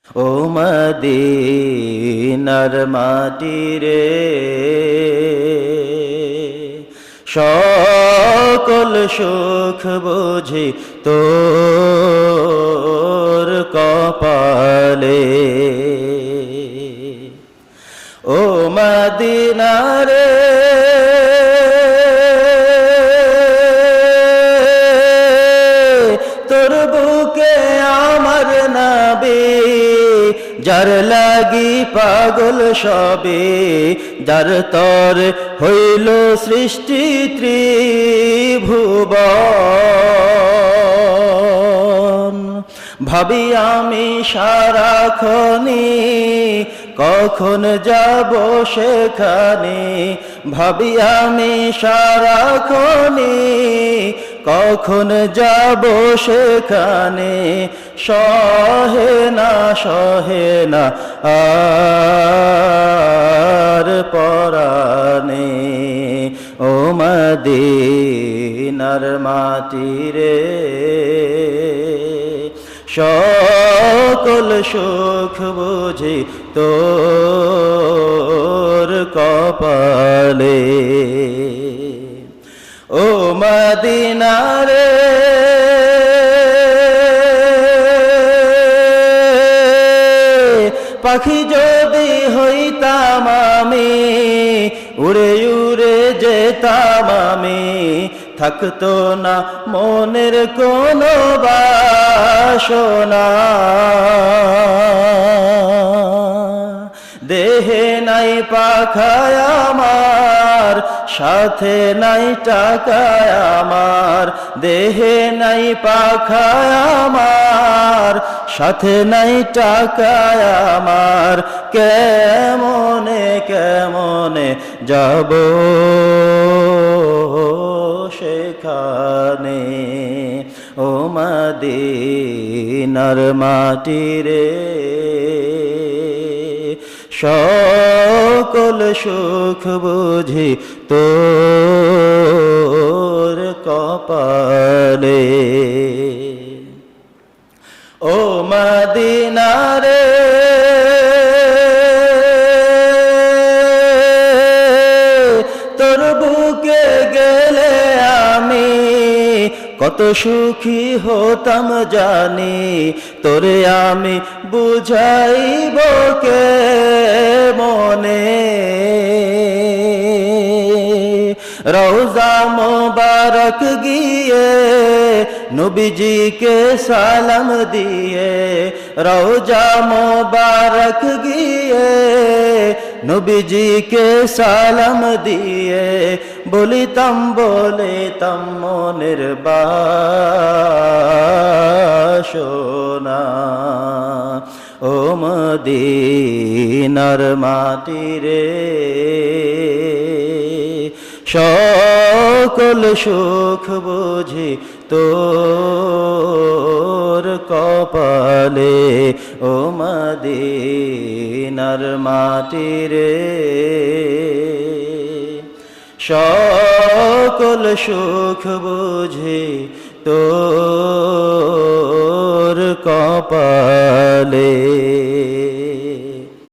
ও মদিনার মাটি রে, সকল সুখ বুঝি তোর কপালে। ও মদিনা রে, তোর বুকে আমার নবী, যার লাগি পাগল সবে, যার তর হইল সৃষ্টি ত্রিভুবন। ভাবি আমি সারাক্ষণি কখন যাব সেখানে, ভাবি আমি সারাক্ষণি কখন যাব সেখানে। সহে না আর পরানে, ও মদিনার মাটি রে, সকল সুখ বুঝি তোর কপালে। ও মদিনা রে, পাখি যদি হইতাম আমি, উড়ে উড়ে যেতাম আমি, থাকতো না মনের কোনো বাসনা। দেহে নাই পাখায় আমার, সাথে নাই টাকায় আমার, দেহে নাই পাখায় আমার, সাথে নাই টাকায় আমার। কেমনে কেমনে যাব সেখানে, ও মদিনার মাটি রে, সকল সুখ বুঝি তোর কপালে। ও মদিনা রে, তোর বুকে গেলে আমি কত সুখী হতাম জানি, তোরে আমি বুঝাইব কে মনে। রওজা মোবারক গিয়ে নবীজিকে সালাম দিয়ে, রওজা মোবারক গিয়ে নবীজিকে সালাম দিয়ে, বলিতাম মনের বাসনা। ও মদিনার মাটি রে, সকল সুখ বুঝি তোর কপালে। ও মদিনার মাটি রে, সকল সুখ বুঝি তোর কপালে।